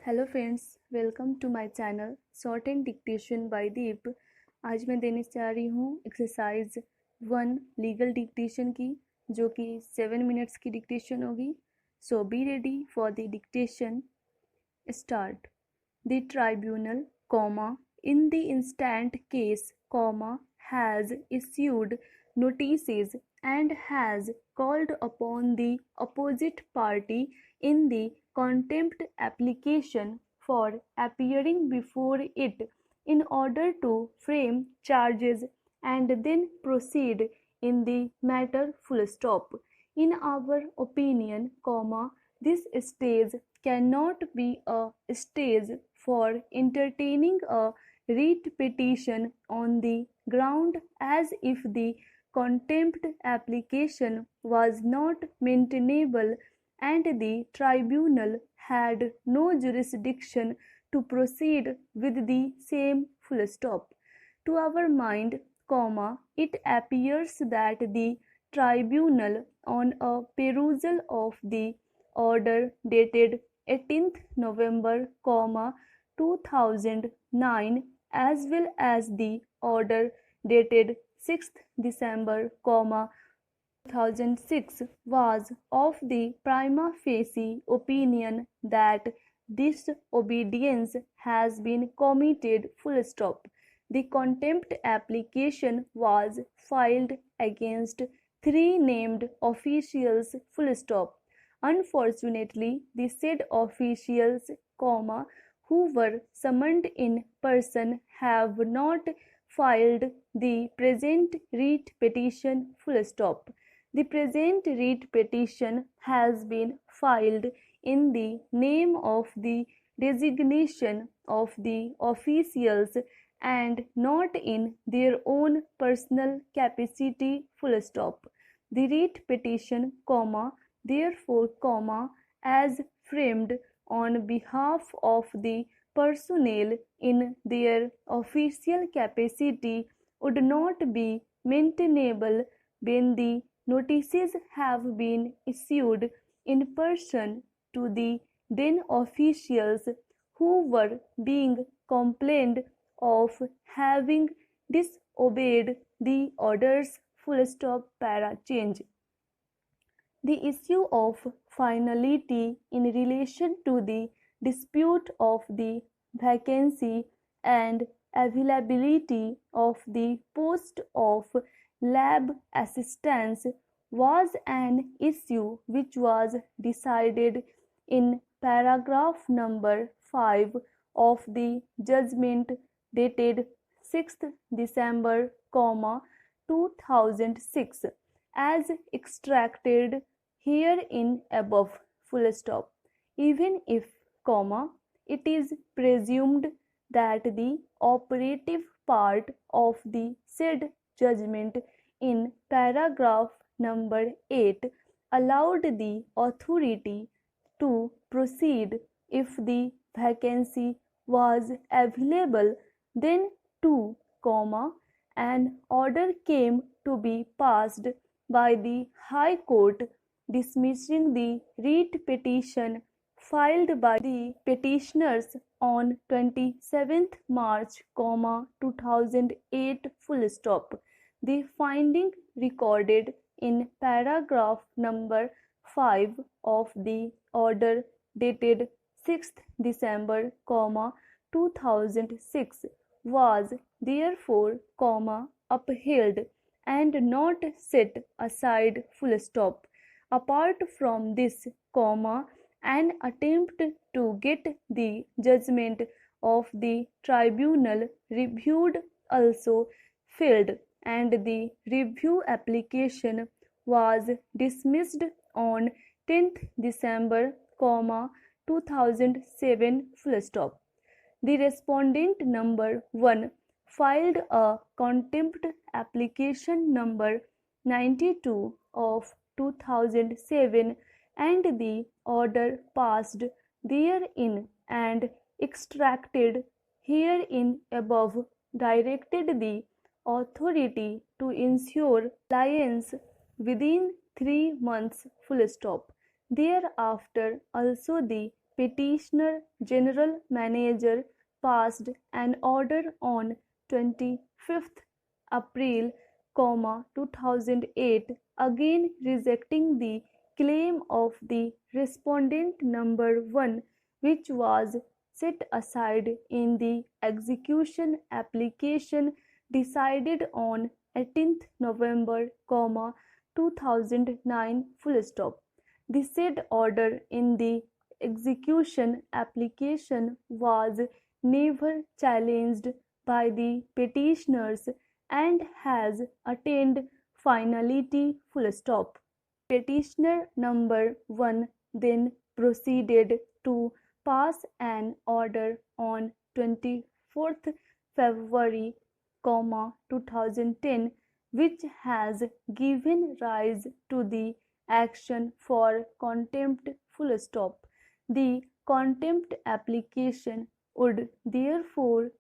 Hello friends, welcome to my channel shorthand dictation by Deep. आज मैं देने जा रही हूँ एक्सरसाइज 1 लीगल डिक्टेशन की, जो कि 7 मिनट्स की डिक्टेशन होगी। So be ready for the dictation. Start. The tribunal, in the instant case, has issued notices and has called upon the opposite party in the contempt application for appearing before it in order to frame charges and then proceed in the matter full stop. In our opinion, this stage cannot be a stage for entertaining a writ petition on the ground as if the contempt application was not maintainable and the tribunal had no jurisdiction to proceed with the same full stop. To our mind, it appears that the tribunal, on a perusal of the order dated 18th November, 2009, as well as the order dated 6th December, 2006, was of the prima facie opinion that disobedience has been committed full stop. The contempt application was filed against 3 named officials full stop. Unfortunately, the said officials, who were summoned in person have not filed the present writ petition full stop. The present writ petition has been filed in the name of the designation of the officials and not in their own personal capacity full stop. The writ petition, therefore, as framed on behalf of the personnel in their official capacity would not be maintainable when the notices have been issued in person to the then officials who were being complained of having disobeyed the orders full stop para change. The issue of finality in relation to the dispute of the vacancy and availability of the post of lab assistance was an issue which was decided in paragraph number 5 of the judgment dated 6th December, 2006, as extracted herein above, full stop. Even if, it is presumed that the operative part of the said judgment in paragraph number 8 allowed the authority to proceed if the vacancy was available, then too, an order came to be passed by the High Court dismissing the writ petition filed by the petitioners on 27th March, 2008, full stop. The finding recorded in paragraph number 5 of the order dated 6th December, 2006 was therefore, upheld and not set aside full stop. Apart from this, an attempt to get the judgment of the tribunal reviewed also failed, and the review application was dismissed on 10th December, 2007, full stop. The respondent number 1 filed a contempt application number 92 of 2007, and the order passed therein and extracted herein above directed the authority to ensure compliance within 3 months, full stop. Thereafter also the petitioner general manager passed an order on 25th April, 2008, again rejecting the claim of the respondent number 1, which was set aside in the execution application decided on 18th November, 2009. The said order in the execution application was never challenged by the petitioners and has attained finality. Petitioner number 1 then proceeded to pass an order on 24th February, 2010, which has given rise to the action for contempt. The contempt application would therefore,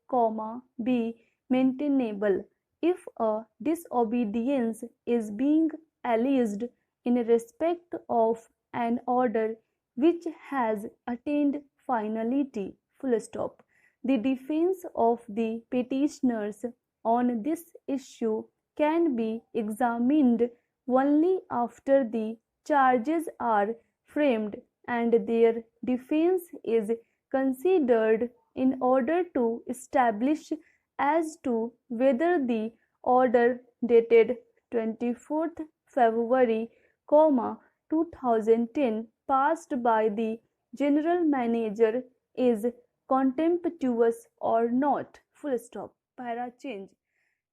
be maintainable if a disobedience is being alleged in respect of an order which has attained finality. The defense of the petitioners on this issue can be examined only after the charges are framed and their defense is considered in order to establish as to whether the order dated 24th February, 2010 passed by the general manager is contemptuous or not. Para change.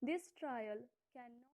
This trial cannot